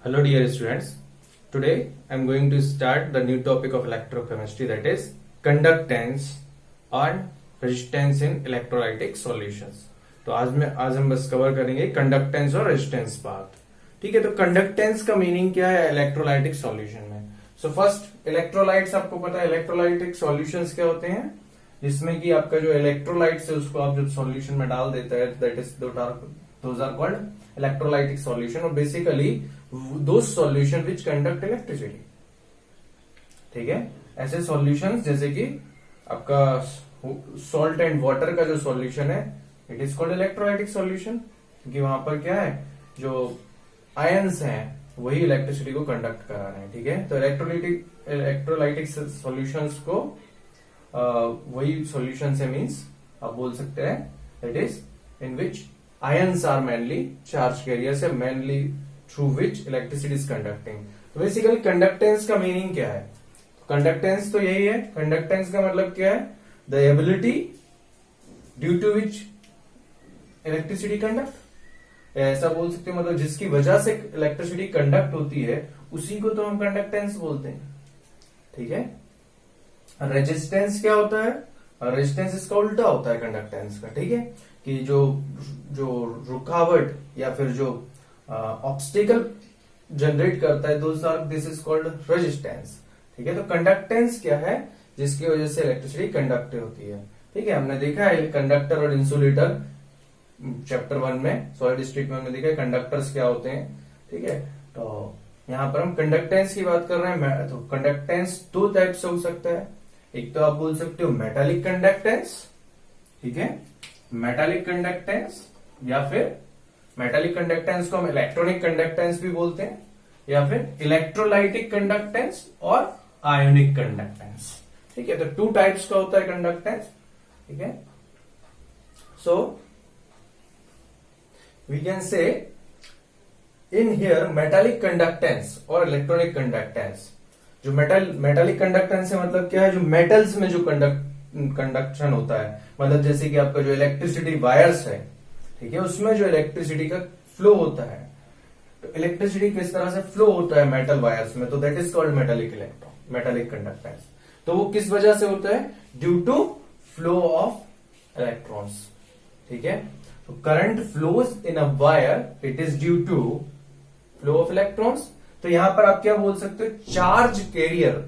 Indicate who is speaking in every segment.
Speaker 1: Hello dear students, today I am going to start the new topic of electrochemistry, that is conductance and resistance in electrolytic solutions। तो आज हम बस cover करेंगे conductance और resistance part. ठीक है, तो कंडक्टेंस का मीनिंग क्या है इलेक्ट्रोलाइटिक सॉल्यूशन में। सो फर्स्ट इलेक्ट्रोलाइट्स, आपको पता है इलेक्ट्रोलाइटिक सॉल्यूशंस क्या होते हैं, जिसमें कि आपका जो इलेक्ट्रोलाइट्स है उसको आप जब सॉल्यूशन में डाल देते हैं, that is those are called electrolytic solution, और basically those solution which conduct electricity. ठीक है, ऐसे सॉल्यूशंस जैसे कि आपका सॉल्ट एंड वाटर का जो सॉल्यूशन है it is called electrolytic solution, क्योंकि वहां पर क्या है, जो आयंस हैं वही इलेक्ट्रिसिटी को कंडक्ट करा रहे हैं। ठीक है, तो इलेक्ट्रोलाइटिक सॉल्यूशंस को वही सॉल्यूशन से मीन्स आप बोल सकते हैं that is in which ions are mainly charge carriers है, mainly through which electricity is conducting. तो बेसिकली कंडक्टेंस का मीनिंग क्या है, कंडक्टेंस तो यही है। कंडक्टेंस का मतलब क्या है, the ability due to which electricity conduct, ऐसा बोल सकते हो, मतलब जिसकी वजह से इलेक्ट्रिसिटी कंडक्ट होती है उसी को तो हम कंडक्टेंस बोलते हैं। ठीक है, रेजिस्टेंस क्या होता है, रेजिस्टेंस इसका उल्टा होता है कंडक्टेंस का। ठीक है, कि जो रुकावट या फिर जो ऑब्स्टिकल जनरेट करता है, दिस इज कॉल्ड रेजिस्टेंस। ठीक है, तो कंडक्टेंस क्या है, जिसकी वजह से इलेक्ट्रिसिटी कंडक्ट होती है। ठीक है, हमने देखा है कंडक्टर और इंसुलेटर चैप्टर 1 में, सॉलिड स्टेट में हमने देखा है कंडक्टर्स क्या होते हैं। ठीक है, तो यहां पर हम कंडक्टेंस की बात कर रहे हैं। तो कंडक्टेंस दो टाइप से हो सकता है, एक तो आप बोल सकते हो मेटालिक कंडक्टेंस। ठीक है, मेटालिक कंडक्टेंस, या फिर मेटालिक कंडक्टेंस को हम इलेक्ट्रॉनिक कंडक्टेंस भी बोलते हैं, या फिर इलेक्ट्रोलाइटिक कंडक्टेंस और आयोनिक कंडक्टेंस। ठीक है, तो टू टाइप्स का होता है कंडक्टेंस। ठीक है, सो we can say in here metallic conductance और इलेक्ट्रॉनिक कंडक्टेंस। जो मेटालिक कंडक्टेंस है मतलब क्या है, जो मेटल्स में जो कंडक्शन होता है, मतलब जैसे कि आपका जो इलेक्ट्रिसिटी वायर्स है, ठीक है, उसमें जो इलेक्ट्रिसिटी का फ्लो होता है, तो इलेक्ट्रिसिटी किस तरह से फ्लो होता है मेटल वायर्स में, तो that is called metallic conductance. तो वो किस वजह से होता है, due to flow of electrons. ठीक है, तो current flows in a wire, it is due to flow of electrons. तो यहां पर आप क्या बोल सकते हो, चार्ज कैरियर,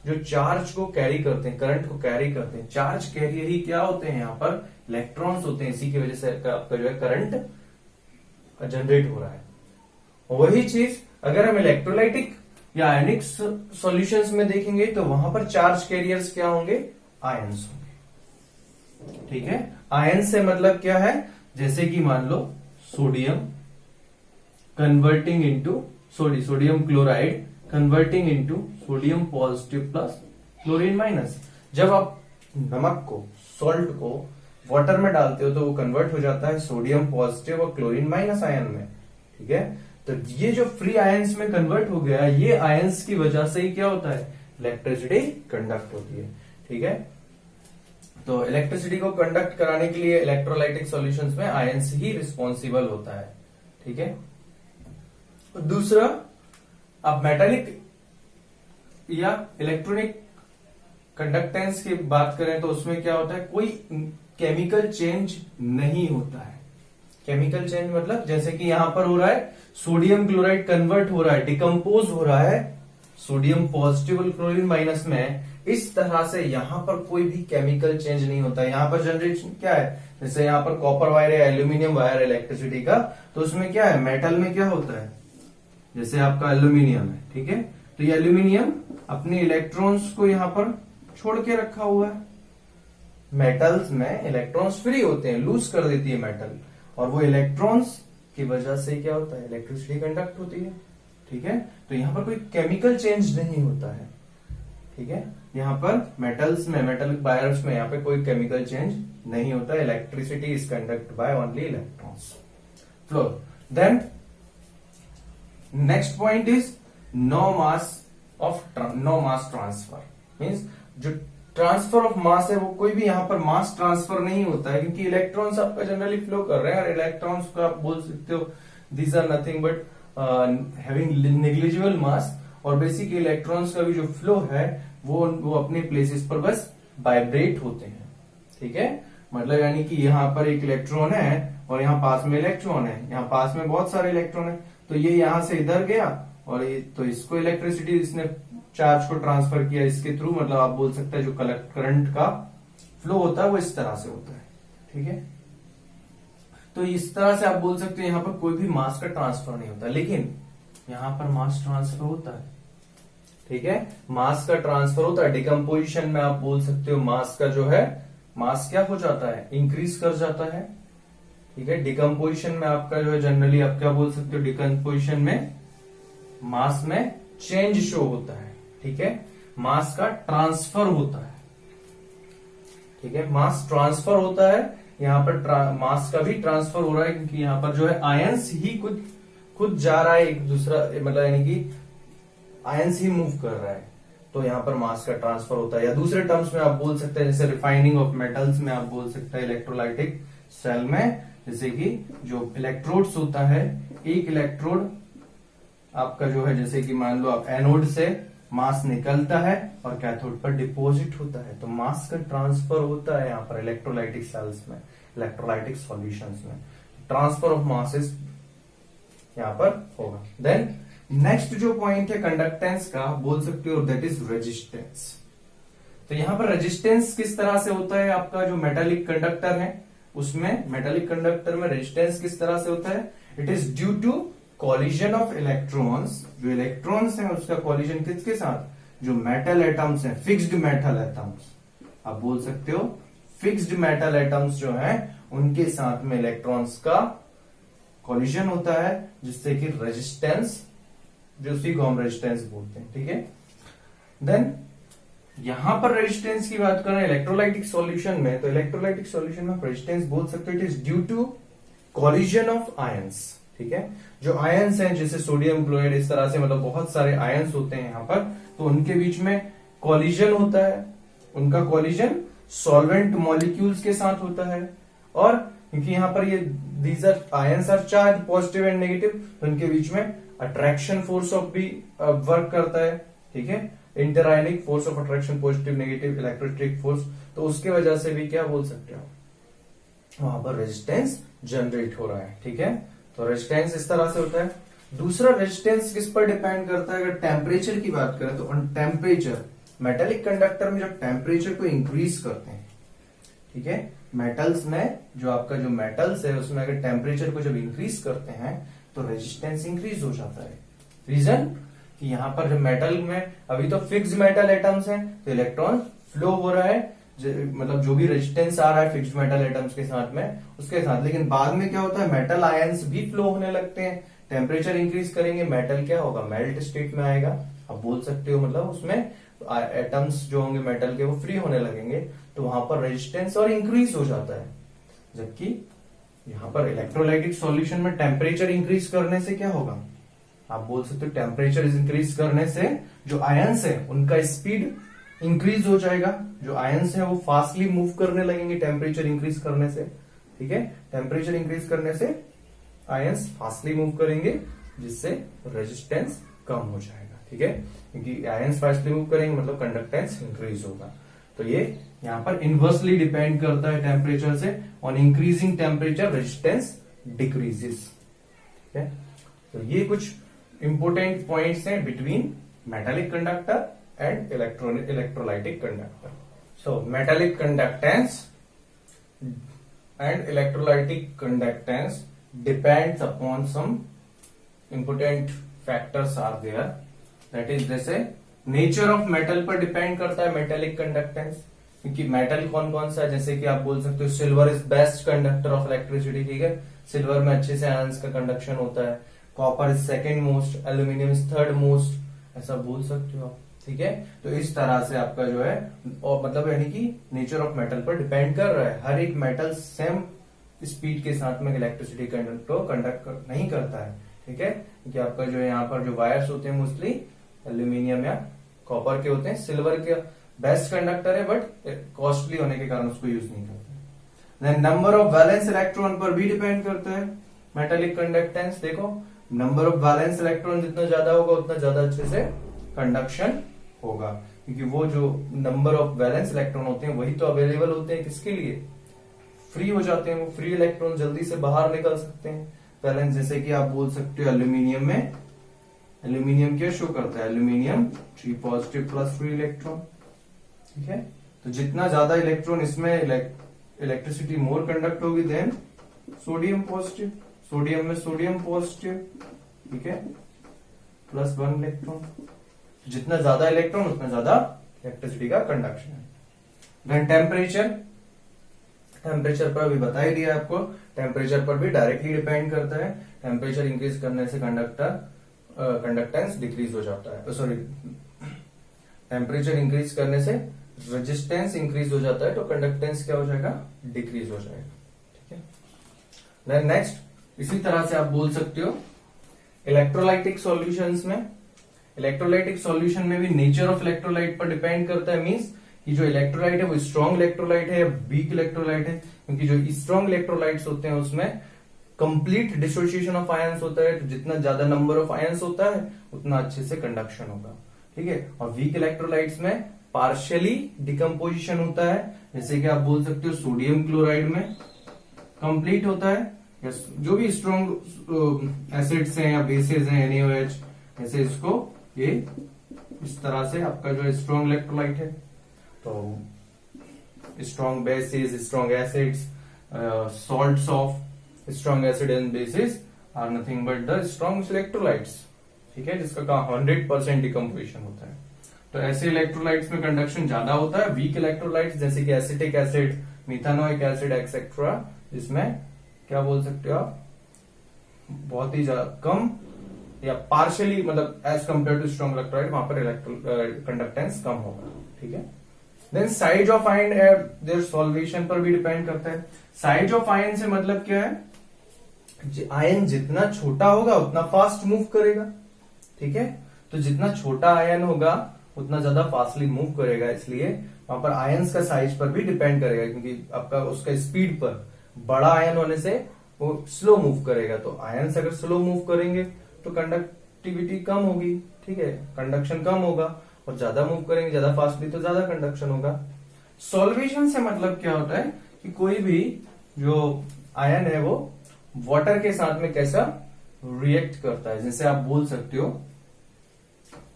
Speaker 1: जो चार्ज को कैरी करते हैं, करंट को कैरी करते हैं, चार्ज कैरियर ही क्या होते हैं, यहां पर इलेक्ट्रॉन्स होते हैं। इसी की वजह से आपका जो है करंट जनरेट हो रहा है। वही चीज अगर हम इलेक्ट्रोलाइटिक या आयनिक सॉल्यूशंस में देखेंगे तो वहां पर चार्ज कैरियर्स क्या होंगे, आयंस होंगे। ठीक है, आयंस से मतलब क्या है, जैसे कि मान लो sodium converting into sodium chloride converting into sodium positive plus chlorine minus. जब आप नमक को, सॉल्ट को वाटर में डालते हो तो वो कन्वर्ट हो जाता है सोडियम पॉजिटिव और क्लोरीन माइनस आयन में। ठीक है, तो ये जो फ्री आयंस में कन्वर्ट हो गया, ये आयंस की वजह से ही क्या होता है, इलेक्ट्रिसिटी कंडक्ट होती है। ठीक है, तो इलेक्ट्रिसिटी को कंडक्ट कराने के लिए इलेक्ट्रोलाइटिक सॉल्यूशंस में आयंस ही रिस्पॉन्सिबल होता है। ठीक है, दूसरा आप मेटालिक या इलेक्ट्रॉनिक कंडक्टेंस की बात करें तो उसमें क्या होता है, कोई केमिकल चेंज नहीं होता है। केमिकल चेंज मतलब जैसे कि यहां पर हो रहा है, सोडियम क्लोराइड कन्वर्ट हो रहा है, डिकम्पोज हो रहा है सोडियम पॉजिटिव और क्लोरीन माइनस में, इस तरह से यहां पर कोई भी केमिकल चेंज नहीं होता है। यहां पर जनरेशन क्या है, जैसे यहां पर कॉपर वायर या एल्यूमिनियम वायर इलेक्ट्रिसिटी का, तो उसमें क्या है, मेटल में क्या होता है, जैसे आपका एल्यूमिनियम है। ठीक है, तो ये एल्यूमिनियम अपने इलेक्ट्रॉन्स को यहां पर छोड़ के रखा हुआ है। मेटल्स में इलेक्ट्रॉन्स फ्री होते हैं, लूज कर देती है मेटल, और वो इलेक्ट्रॉन्स की वजह से क्या होता है, इलेक्ट्रिसिटी कंडक्ट होती है। ठीक है, तो यहां पर कोई केमिकल चेंज नहीं होता है। ठीक है, यहां पर मेटल्स में, मेटल वायर्स में यहां पे कोई केमिकल चेंज नहीं होता, electricity is conduct by only electrons flow. Then next point is no mass transfer, means जो ट्रांसफर ऑफ मास है वो कोई भी यहां पर मास ट्रांसफर नहीं होता है, क्योंकि इलेक्ट्रॉन्स आपका जनरली फ्लो कर रहे हैं, और इलेक्ट्रॉन्स को आप बोल सकते हो these are nothing but having negligible mass, और बेसिकली इलेक्ट्रॉन्स का भी जो फ्लो है वो अपने प्लेसेस पर बस वाइब्रेट होते हैं। ठीक है, मतलब यानी कि यहाँ पर एक इलेक्ट्रॉन है और यहाँ पास में इलेक्ट्रॉन है, यहाँ पास में बहुत सारे इलेक्ट्रॉन है, तो ये यहाँ से इधर गया और ये तो इसको इलेक्ट्रिसिटी, इसने चार्ज को ट्रांसफर किया इसके थ्रू, मतलब आप बोल सकते हैं जो करंट का फ्लो होता है वो इस तरह से होता है। ठीक है, तो इस तरह से आप बोल सकते हैं यहाँ पर कोई भी मास का ट्रांसफर नहीं होता, लेकिन यहाँ पर मास ट्रांसफर होता है। ठीक है, मास का ट्रांसफर होता है। डिकम्पोजिशन में आप बोल सकते हो मास का जो है, मास क्या हो जाता है, इंक्रीज कर जाता है। ठीक है, डिकम्पोजिशन में आपका जो है जनरली आप क्या बोल सकते हो, डिकम्पोजिशन में मास में चेंज शो होता है। ठीक है, मास का ट्रांसफर होता है। ठीक है, मास ट्रांसफर होता है, यहाँ पर मास का भी ट्रांसफर हो रहा है, क्योंकि यहाँ पर जो है आयंस ही खुद जा रहा है एक दूसरा, मतलब यानी कि आयंस ही मूव कर रहा है, तो यहाँ पर मास का ट्रांसफर होता है। या दूसरे टर्म्स में आप बोल सकते हैं, जैसे रिफाइनिंग ऑफ मेटल्स में आप बोल सकते हैं इलेक्ट्रोलाइटिक सेल में, जैसे कि जो इलेक्ट्रोड्स होता है, एक इलेक्ट्रोड आपका जो है, जैसे कि मान लो आप एनोड से मास निकलता है और कैथोड पर डिपॉजिट होता है, तो मास का ट्रांसफर होता है यहाँ पर इलेक्ट्रोलाइटिक सेल्स में, इलेक्ट्रोलाइटिक सॉल्यूशंस में ट्रांसफर ऑफ मासेस यहाँ पर होगा। देन नेक्स्ट जो पॉइंट है कंडक्टेंस का, बोल सकते हो दैट इज रेजिस्टेंस। तो यहाँ पर रेजिस्टेंस किस तरह से होता है, आपका जो मेटालिक कंडक्टर है उसमें, मेटालिक कंडक्टर में रेजिस्टेंस किस तरह से होता है, it is due to collision of electrons. जो इलेक्ट्रॉन्स हैं उसका कॉलिजन किसके साथ, जो मेटल एटम्स हैं, फिक्स्ड मेटल एटम्स, आप बोल सकते हो फिक्स्ड मेटल एटम्स जो हैं उनके साथ में इलेक्ट्रॉन्स का कॉलिजन होता है, जिससे कि रेजिस्टेंस, जो उसी को हम रेजिस्टेंस बोलते हैं। ठीक है, देन यहां पर रेजिस्टेंस की बात कर रहे हैं इलेक्ट्रोलाइटिक सॉल्यूशन में, तो इलेक्ट्रोलाइटिक सॉल्यूशन में रेजिस्टेंस बोल सकते हो it is due to collision of ions. ठीक है, जो आयंस हैं जैसे सोडियम क्लोराइड, इस तरह से मतलब बहुत सारे आयंस होते हैं यहाँ पर, तो उनके बीच में कॉलिजन होता है, उनका कॉलिजन सॉल्वेंट मॉलिक्यूल्स के साथ होता है, और क्योंकि यहाँ पर ये these are ions are charge positive and negative, तो उनके बीच में अट्रैक्शन फोर्स ऑफ भी वर्क करता है। ठीक है, interionic force of attraction, positive negative electrostatic force, तो उसके वजह से भी क्या बोल सकते हो, वहां पर रेजिस्टेंस जनरेट हो रहा है। ठीक है, तो रेजिस्टेंस इस तरह से होता है। दूसरा रेजिस्टेंस किस पर डिपेंड करता है, अगर टेम्परेचर की बात करें तो ऑन टेम्परेचर, मेटालिक कंडक्टर में जब टेम्परेचर को इंक्रीज करते हैं, ठीक है, मेटल्स में जो आपका जो मेटल्स है उसमें अगर टेम्परेचर को जब इंक्रीज करते हैं तो रेजिस्टेंस इंक्रीज हो जाता है। रीजन कि यहाँ पर जो मेटल में अभी तो फिक्स्ड मेटल एटम्स हैं, तो इलेक्ट्रॉन फ्लो हो रहा है, मतलब जो भी रेजिस्टेंस आ रहा है फिक्स्ड मेटल एटम्स के साथ में उसके साथ, लेकिन बाद में क्या होता है मेटल आयंस भी फ्लो होने लगते हैं। टेम्परेचर इंक्रीज करेंगे, मेटल क्या होगा, मेल्ट स्टेट में आएगा, आप बोल सकते हो, मतलब उसमें एटम्स जो होंगे मेटल के वो फ्री होने लगेंगे, तो वहां पर रेजिस्टेंस और इंक्रीज हो जाता है। जबकि यहाँ पर इलेक्ट्रोलाइटिक सॉल्यूशन में टेम्परेचर इंक्रीज करने से क्या होगा, आप बोल सकते हो टेम्परेचर इंक्रीज करने से जो आयंस है उनका स्पीड इंक्रीज हो जाएगा, जो आयंस है वो फास्टली मूव करने लगेंगे टेम्परेचर इंक्रीज करने से। ठीक है, टेम्परेचर इंक्रीज करने से आयंस फास्टली मूव करेंगे, जिससे रेजिस्टेंस कम हो जाएगा। ठीक है, क्योंकि आयंस फास्टली मूव करेंगे मतलब कंडक्टेंस इंक्रीज होगा। तो ये यहाँ पर इनवर्सली डिपेंड करता है टेम्परेचर से, on increasing temperature resistance decreases. ठीक है, तो ये कुछ इंपोर्टेंट पॉइंट्स हैं between metallic conductor and electrolytic conductor. So metallic conductance and electrolytic conductance depends upon some important factors are there. That is जैसे nature of metal पर depend करता है metallic conductance, क्योंकि मेटल कौन कौन सा है, जैसे कि आप बोल सकते हो silver is best conductor of electricity. ठीक है, सिल्वर में अच्छे से आयंस का कंडक्शन होता है, copper is second most, aluminium is third most, ऐसा बोल सकते हो आप। ठीक है, तो इस तरह से आपका जो है, और मतलब यानी कि नेचर ऑफ मेटल पर डिपेंड कर रहा है। हर एक मेटल सेम स्पीड के साथ में इलेक्ट्रिसिटी को कंडक्ट नहीं करता है। ठीक है, क्योंकि आपका जो है यहाँ पर जो वायर्स होते हैं मोस्टली एल्यूमिनियम या कॉपर के होते हैं, सिल्वर के बेस्ट कंडक्टर है बट कॉस्टली होने के कारण उसको यूज नहीं करते। Then number of valence electron पर भी डिपेंड करता है मेटालिक कंडक्टेंस। देखो नंबर ऑफ वैलेंस इलेक्ट्रॉन जितना ज्यादा होगा उतना ज्यादा अच्छे से कंडक्शन होगा, क्योंकि वो जो नंबर ऑफ वैलेंस इलेक्ट्रॉन होते हैं वही तो अवेलेबल होते हैं किसके लिए, फ्री हो जाते हैं, वो फ्री इलेक्ट्रॉन जल्दी से बाहर निकल सकते हैं वैलेंस। जैसे कि आप बोल सकते हो एल्यूमिनियम में, एल्यूमिनियम क्या शो करता है, aluminium 3 positive plus free electron, ठीक है। तो जितना ज्यादा इलेक्ट्रॉन इसमें इलेक्ट्रिसिटी मोर कंडक्ट होगी देन सोडियम पॉजिटिव, सोडियम में सोडियम पॉजिटिव, ठीक है, +1 इलेक्ट्रॉन। जितना ज्यादा इलेक्ट्रॉन उतना ज्यादा इलेक्ट्रिसिटी का कंडक्शन है। देन टेम्परेचर, टेम्परेचर पर अभी बता ही दिया आपको, टेम्परेचर पर भी डायरेक्टली डिपेंड करता है। टेम्परेचर इंक्रीज करने से कंडक्टेंस डिक्रीज हो जाता है, सॉरी टेम्परेचर इंक्रीज करने से रेजिस्टेंस इंक्रीज हो जाता है, तो कंडक्टेंस क्या हो जाएगा, डिक्रीज हो जाएगा, ठीक है। देन नेक्स्ट इसी तरह से आप बोल सकते हो इलेक्ट्रोलाइटिक सॉल्यूशंस में, इलेक्ट्रोलाइटिक सॉल्यूशन में भी नेचर ऑफ इलेक्ट्रोलाइट पर डिपेंड करता है। मींस कि जो इलेक्ट्रोलाइट है वो स्ट्रॉन्ग इलेक्ट्रोलाइट है या वीक इलेक्ट्रोलाइट है, क्योंकि जो स्ट्रॉन्ग इलेक्ट्रोलाइट्स होते हैं उसमें कंप्लीट डिसोसिएशन ऑफ आयंस होता है, तो जितना ज्यादा नंबर ऑफ आयंस होता है उतना अच्छे से कंडक्शन होगा, ठीक है। और वीक इलेक्ट्रोलाइट्स में पार्शियली डिकम्पोजिशन होता है, जैसे कि आप बोल सकते हो सोडियम क्लोराइड में कंप्लीट होता है, या जो भी स्ट्रॉन्ग एसिड्स हैं या बेसेस हैं NaOH, ऐसे इसको ये इस तरह से आपका जो स्ट्रॉन्ग इलेक्ट्रोलाइट है, तो strong bases, strong acids, salts of strong acid and bases are nothing but the strong electrolytes, ठीक है, जिसका 100% डिकम्पोजिशन होता है। तो ऐसे इलेक्ट्रोलाइट्स में कंडक्शन ज्यादा होता है। वीक इलेक्ट्रोलाइट्स जैसे कि एसिटिक एसिड, मिथानोइक एसिड एक्सेट्रा, जिसमें क्या बोल सकते हो आप, बहुत ही कम या पार्शियली, मतलब as compare to strong electrolyte, वहां पर कंडक्टेंस कम होगा, ठीक है। Then size of ion their solvation पर भी डिपेंड करता है। साइज ऑफ आयन से मतलब क्या है, आयन जितना छोटा होगा उतना फास्ट मूव करेगा, ठीक है। तो जितना छोटा आयन होगा उतना ज्यादा फास्टली मूव करेगा, इसलिए वहां पर आयंस का साइज पर भी डिपेंड करेगा, क्योंकि आपका उसका स्पीड पर, बड़ा आयन होने से वो स्लो मूव करेगा, तो आयंस अगर स्लो मूव करेंगे तो कंडक्टिविटी कम होगी, ठीक है, कंडक्शन कम होगा, और ज्यादा मूव करेंगे ज्यादा फास्टली तो ज्यादा कंडक्शन होगा। सॉल्वेशन से मतलब क्या होता है कि कोई भी जो आयन है वो वाटर के साथ में कैसा रिएक्ट करता है। जैसे आप बोल सकते हो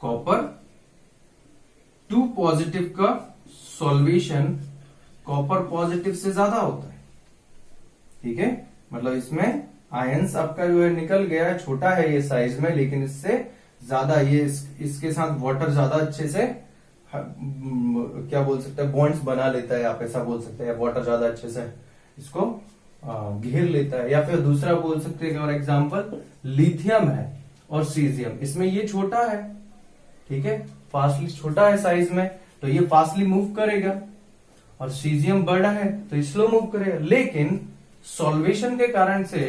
Speaker 1: कॉपर 2 पॉजिटिव का सॉल्वेशन कॉपर पॉजिटिव से ज्यादा होता है, ठीक है, मतलब इसमें आयंस आपका जो है निकल गया है, छोटा है ये साइज में, लेकिन इससे ज्यादा ये इसके साथ वाटर ज्यादा अच्छे से क्या बोल सकते हैं, बॉन्ड्स बना लेता है, आप ऐसा बोल सकते हैं, वाटर ज्यादा अच्छे से इसको घेर लेता है। या फिर दूसरा बोल सकते हैं और एग्जांपल लिथियम है और सीजियम, इसमें ये छोटा है, ठीक है, फास्टली छोटा है साइज में, तो ये फास्टली मूव करेगा, और सीजियम बड़ा है तो स्लो मूव करेगा। लेकिन सॉल्वेशन के कारण से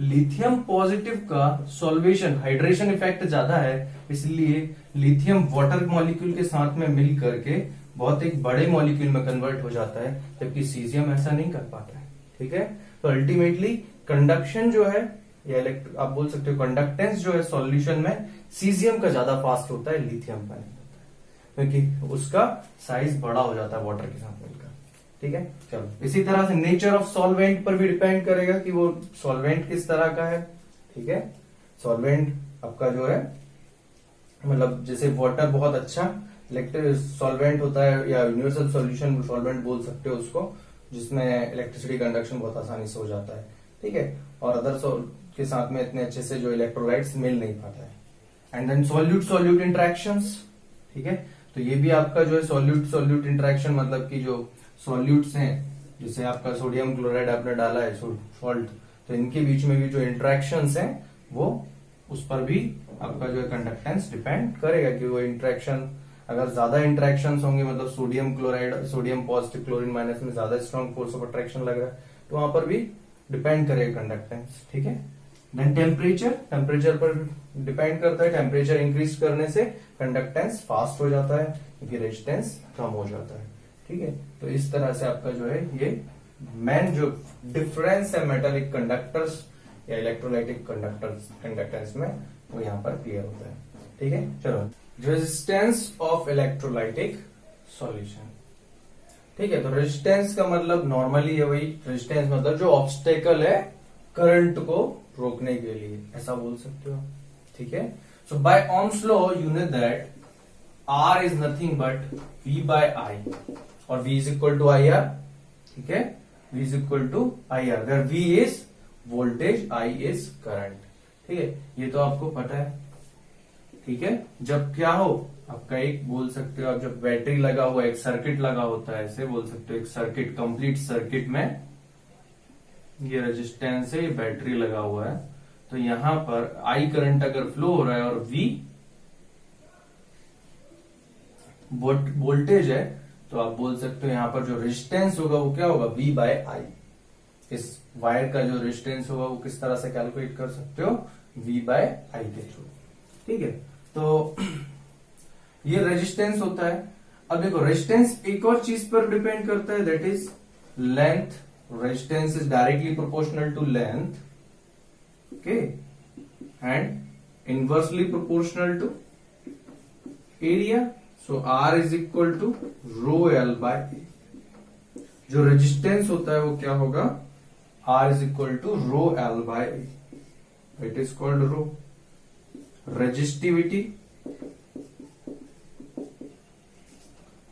Speaker 1: लिथियम पॉजिटिव का सॉल्वेशन हाइड्रेशन इफेक्ट ज्यादा है, इसलिए लिथियम वाटर मॉलिक्यूल के साथ में मिल करके बहुत एक बड़े मॉलिक्यूल में कन्वर्ट हो जाता है, जबकि सीजियम ऐसा नहीं कर पाता है, ठीक है। तो अल्टीमेटली कंडक्शन जो है या आप बोल सकते हो कंडक्टेंस जो है सॉल्यूशन में सीजियम का ज्यादा फास्ट होता है, लिथियम का नहीं होता है, क्योंकि उसका साइज बड़ा हो जाता है वाटर के साथ मिलकर, ठीक है। चलो इसी तरह से नेचर ऑफ सॉल्वेंट पर भी डिपेंड करेगा कि वो सॉल्वेंट किस तरह का है, ठीक है। सॉल्वेंट आपका जो है मतलब जैसे वाटर बहुत अच्छा सॉल्वेंट होता है, या यूनिवर्सल सॉल्यूशन सॉल्वेंट बोल सकते हो उसको, जिसमें इलेक्ट्रिसिटी कंडक्शन बहुत आसानी से हो जाता है, ठीक है, और अदर के साथ में इतने अच्छे से जो इलेक्ट्रोलाइट्स मिल नहीं पाता है। And then solute solute interactions, ठीक है, तो ये भी आपका जो है सॉल्यूट सॉल्यूट इंटरेक्शन, मतलब कि जो सॉल्यूट्स हैं, जैसे आपका सोडियम क्लोराइड आपने डाला है सॉल्ट, तो इनके बीच में भी जो इंटरेक्शंस हैं वो उस पर भी आपका जो है कंडक्टेंस डिपेंड करेगा, कि वो इंटरेक्शन अगर ज्यादा इंटरेक्शंस होंगे, मतलब sodium chloride sodium positive chlorine minus में ज्यादा स्ट्रॉन्ग फोर्स ऑफ अट्रैक्शन लग रहा है, तो वहां पर भी डिपेंड करेगा कंडक्टेंस, ठीक है। देन टेम्परेचर, टेम्परेचर पर डिपेंड करता है, टेम्परेचर इंक्रीज करने से कंडक्टेंस फास्ट हो जाता है, क्योंकि रेजिस्टेंस कम हो जाता है, ठीक है। तो इस तरह से आपका जो है ये मेन जो डिफरेंस है मेटालिक कंडक्टर्स या इलेक्ट्रोलाइटिक कंडक्टेंस में वो यहाँ पर क्लियर होता है। ठीक है, चलो रेजिस्टेंस ऑफ इलेक्ट्रोलाइटिक सॉल्यूशन। ठीक है, तो रेजिस्टेंस का मतलब नॉर्मली है वही, रेजिस्टेंस मतलब जो ऑब्स्टेकल है करंट को रोकने के लिए, ऐसा बोल सकते हो। ठीक है, so by Ohm's law you know that R is nothing but V by I और V is equal to IR। ठीक है, V is equal to IR, अगर V is voltage, I is current. ठीक है, ये तो आपको पता है। ठीक है, जब क्या हो आपका एक बोल सकते हो आप, जब बैटरी लगा हुआ एक सर्किट लगा होता है, ऐसे बोल सकते हो एक सर्किट, कंप्लीट सर्किट में ये रेजिस्टेंस है, ये बैटरी लगा हुआ है, तो यहां पर I करंट अगर फ्लो हो रहा है और V वोल्टेज है, तो आप बोल सकते हो यहां पर जो रेजिस्टेंस होगा वो क्या होगा, V बाय I। इस वायर का जो रेजिस्टेंस होगा वो किस तरह से कैलकुलेट कर सकते हो, V बाय I के थ्रू। ठीक है, तो ये रेजिस्टेंस होता है। अब देखो रेजिस्टेंस एक और चीज पर डिपेंड करता है, that is length. Resistance is directly proportional to length, okay, and inversely proportional to area. So R is equal to rho L by A। जो रेजिस्टेंस होता है वो क्या होगा, R is equal to rho L by A, it is called rho.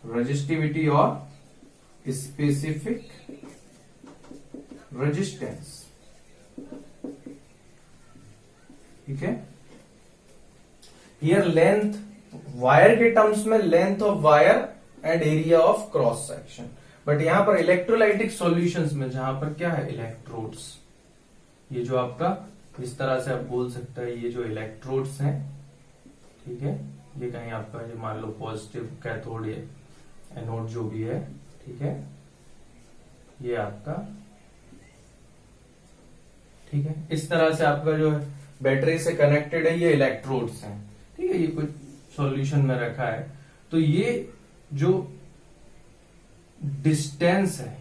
Speaker 1: Resistivity और specific resistance. ठीक है, here length, wire के टर्म्स में length of wire and area of cross section, but यहां पर इलेक्ट्रोलाइटिक सॉल्यूशंस में जहां पर क्या है, इलेक्ट्रोड्स, ये जो आपका इस तरह से आप बोल सकते हैं, ये जो इलेक्ट्रोड्स हैं, ठीक है, ये कहीं आपका जो मान लो पॉजिटिव कैथोड है, एनोड जो भी है, ठीक है, ये आपका, ठीक है, इस तरह से आपका जो है बैटरी से कनेक्टेड है, ये इलेक्ट्रोड्स हैं। ठीक है, ये कुछ सॉल्यूशन में रखा है, तो ये जो डिस्टेंस है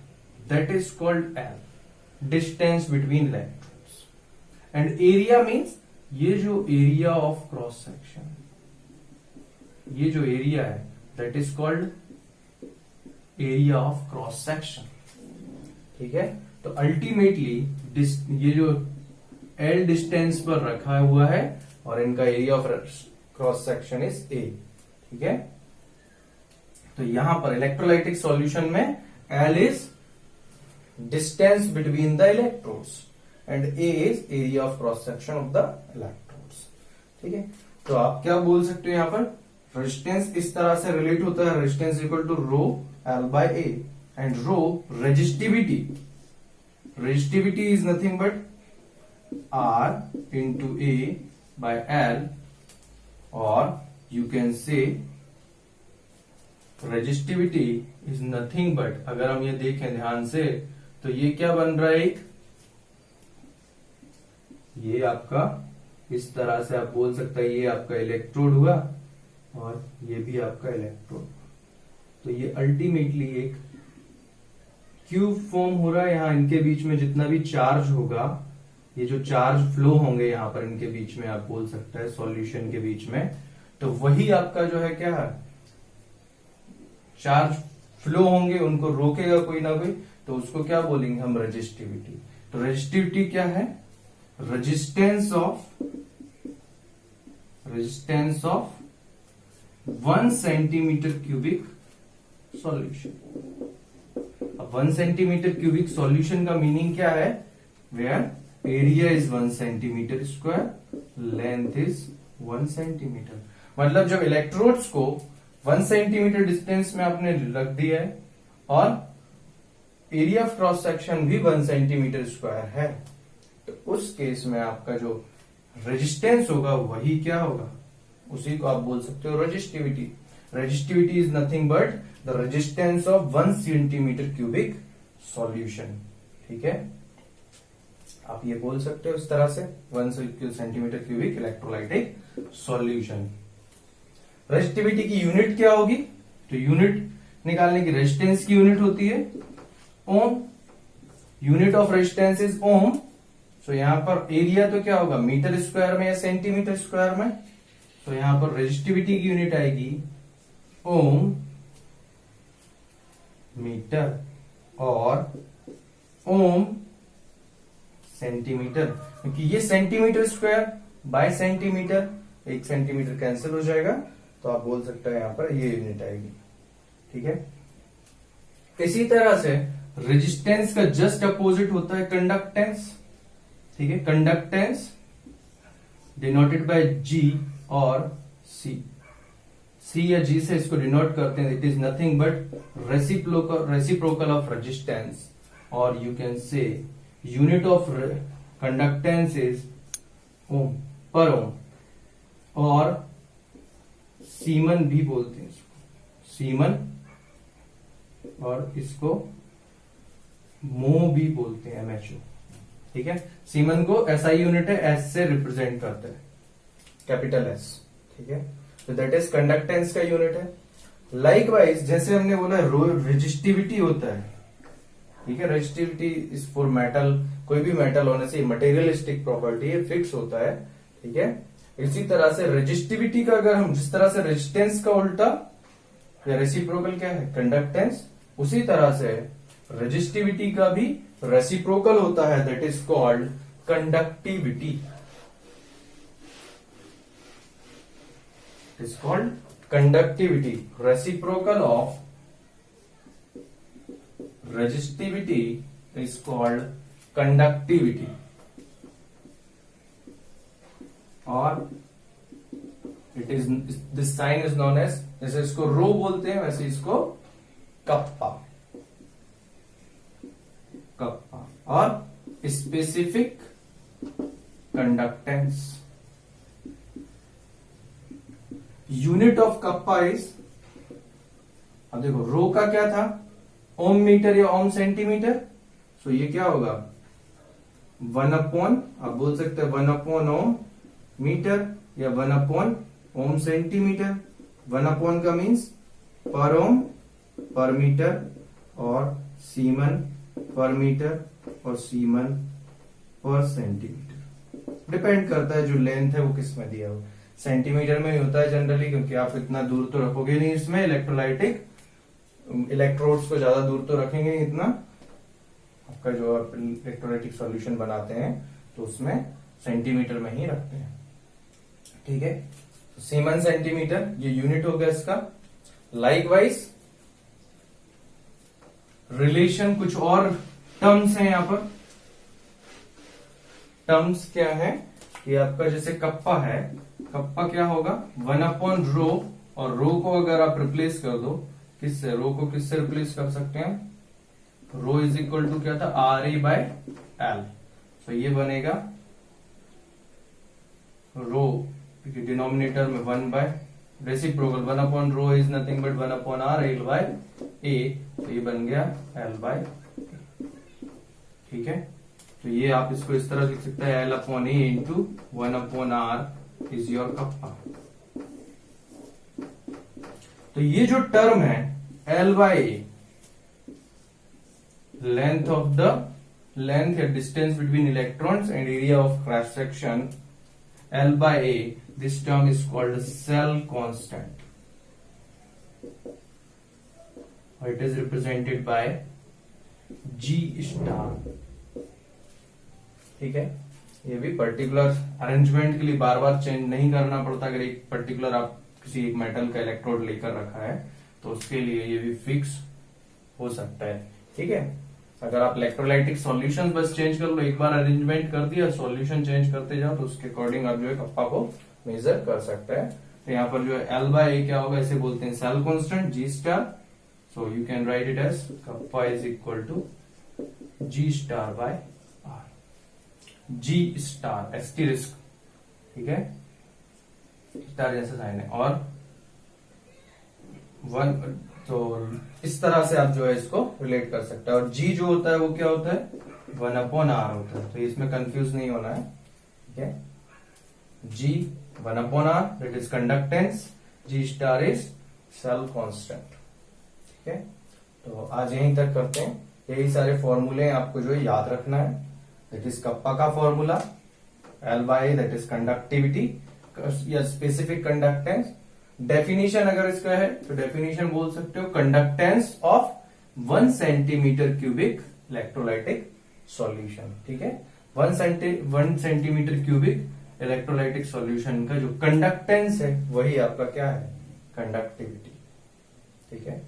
Speaker 1: that is called L, distance between electrodes, and area means ये जो एरिया ऑफ क्रॉस सेक्शन, ये जो एरिया है that is called area of cross section. ठीक है, तो अल्टीमेटली ये जो L डिस्टेंस पर रखा हुआ है और इनका area of cross section is A। ठीक है, तो यहां पर इलेक्ट्रोलाइटिक सॉल्यूशन में L is distance between the electrodes and A is area of cross section of the electrodes. ठीक है, तो आप क्या बोल सकते हो, यहां पर रेजिस्टेंस इस तरह से रिलेट होता है, resistance equal to rho L by A, and rho resistivity, resistivity is nothing but R into A by L, or you can say resistivity is nothing but, अगर हम ये देखें ध्यान से तो ये क्या बन रहा है, एक ये आपका इस तरह से आप बोल सकते हैं, ये आपका इलेक्ट्रोड हुआ और ये भी आपका इलेक्ट्रोड, तो ये अल्टीमेटली एक क्यूब फॉर्म हो रहा है। यहां इनके बीच में जितना भी चार्ज होगा, ये जो चार्ज फ्लो होंगे यहां पर इनके बीच में, आप बोल सकते हैं सॉल्यूशन के बीच में, तो वही आपका जो है क्या है, चार्ज फ्लो होंगे, उनको रोकेगा कोई ना कोई, तो उसको क्या बोलेंगे हम, रेजिस्टिविटी। तो रेजिस्टिविटी क्या है, resistance of 1 centimetre cubic solution. अब 1 सेंटीमीटर क्यूबिक सॉल्यूशन का मीनिंग क्या है, where area is 1 centimetre square, length is 1 centimetre. मतलब जब इलेक्ट्रोड्स को 1 सेंटीमीटर डिस्टेंस में आपने रख दिया है और एरिया ऑफ क्रॉस सेक्शन भी 1 सेंटीमीटर स्क्वायर है, तो उस केस में आपका जो रेजिस्टेंस होगा वही क्या होगा, उसी को आप बोल सकते हो resistivity. Resistivity is nothing but the resistance of 1 centimetre cubic solution. ठीक है, आप ये बोल सकते हो इस तरह से, 1 centimetre cubic electrolytic solution. Resistivity की यूनिट क्या होगी, तो यूनिट निकालने की, रेजिस्टेंस की यूनिट होती है ओम, यूनिट ऑफ रेजिस्टेंस इज ओम, तो यहां पर एरिया तो क्या होगा, मीटर स्क्वायर में या सेंटीमीटर स्क्वायर में। तो यहां पर रेजिस्टिविटी की यूनिट आएगी ओम मीटर और ओम सेंटीमीटर, क्योंकि ये centimetre square by centimetre, 1 centimetre cancel हो जाएगा, तो आप बोल सकते हैं यहां पर ये यूनिट आएगी। ठीक है। इसी तरह से रेजिस्टेंस का जस्ट अपोजिट होता है कंडक्टेंस। ठीक है, कंडक्टेंस डिनोटेड बाय जी और सी। सी या जी से इसको डिनोट करते हैं, it is nothing but reciprocal of resistance, और you can say unit of conductance is ohm per ohm, और सीमन भी बोलते हैं इसको, सीमन, और इसको मो भी बोलते हैं, MHO। ठीक है, सीमन को SI यूनिट है, S से रिप्रेजेंट करते हैं, कैपिटल S। ठीक है, तो दैट इज कंडक्टेंस का यूनिट है। लाइकवाइज जैसे हमने बोला रेजिस्टिविटी होता है। ठीक है, रेजिस्टिविटी इज फॉर मेटल, कोई भी मेटल होने से मटेरियलिस्टिक प्रॉपर्टी है, फिक्स होता है। ठीक है, इसी तरह से रेजिस्टिविटी का अगर हम जिस तरह से रेजिस्टेंस का उल्टा या रेसिप्रोकल क्या है, कंडक्टेंस, उसी तरह से रेजिस्टिविटी का भी रेसिप्रोकल होता है, that is called conductivity. It is called conductivity, reciprocal of resistivity is called conductivity, और it is this sign is known as, जैसे इसको रो बोलते हैं वैसे इसको कप्पा, कप्पा, और specific conductance. Unit of kappa is, अब देखो रो का क्या था, ओम मीटर या ओम सेंटीमीटर, सो ये क्या होगा 1/, आप बोल सकते हैं 1/, ओम मीटर या 1/, ओम सेंटीमीटर। 1/, का मीन्स पर ओम पर मीटर, और सीमन पर मीटर और सीमन पर सेंटीमीटर। डिपेंड करता है जो लेंथ है वो किस में दिया हो, सेंटीमीटर में ही होता है जनरली, क्योंकि आप इतना दूर तो रखोगे नहीं इसमें, इलेक्ट्रोलाइटिक इलेक्ट्रोड्स को ज्यादा दूर तो रखेंगे नहीं इतना, आपका जो आप इलेक्ट्रोलाइटिक सॉल्यूशन बनाते हैं तो उसमें सेंटीमीटर में ही रखते हैं। ठीक है, तो सीमन सेंटीमीटर ये यूनिट हो गया इसका। लाइकवाइज रिलेशन, कुछ और टर्म्स हैं यहां पर। टर्म्स क्या है, ये आपका जैसे कप्पा है, कप्पा क्या होगा 1/रो, और रो को अगर आप रिप्लेस कर दो किससे, रो को किससे रिप्लेस कर सकते हैं, रो इज इक्वल टू क्या था RA/L, तो ये बनेगा रो, क्योंकि डिनोमिनेटर में 1 रेसिप्रोकल 1/रो इज नथिंग बट 1/RL/A, तो ये बन गया L/A। ठीक है, तो ये आप इसको इस तरह लिख सकते हैं L/A into 1/R is your kappa. तो ये जो टर्म है L/A, length of the length या distance between electrons and area of cross section, L/A, this term is called cell constant, or it is represented by G star। ठीक है, ये भी particular arrangement के लिए बार बार चेंज नहीं करना पड़ता। अगर एक पर्टिकुलर आप किसी एक मेटल का इलेक्ट्रोड लेकर रखा है तो उसके लिए ये भी फिक्स हो सकता है। ठीक है, अगर आप इलेक्ट्रोलाइटिक सॉल्यूशन बस चेंज कर लो, एक बार अरेंजमेंट कर दिया, सॉल्यूशन चेंज करते जाओ, तो उसके अकॉर्डिंग आप जो है कप्पा को मेजर कर सकते हैं। तो यहाँ पर जो है L/A क्या होगा, इसे बोलते हैं cell constant G star, so you can write it as kappa is equal to G star by R, G star asterisk. ठीक है, स्टार जैसा साइन है, और 1, तो इस तरह से आप जो है इसको रिलेट कर सकते हैं। और G जो होता है वो क्या होता है 1/R होता है, तो इसमें कंफ्यूज नहीं होना है। ठीक है, G 1/R that is conductance, G star is cell constant. ठीक है, तो आज यहीं तक करते हैं, यही सारे फॉर्मूले आपको जो है याद रखना है। दैट इज कप्पा का formula, L by that is conductivity या स्पेसिफिक कंडक्टेंस। डेफिनेशन अगर इसका है तो डेफिनेशन बोल सकते हो conductance of 1 centimetre cubic electrolytic solution. ठीक है, 1 सेंटीमीटर क्यूबिक इलेक्ट्रोलाइटिक सॉल्यूशन का जो कंडक्टेंस है वही आपका क्या है, कंडक्टिविटी। ठीक है।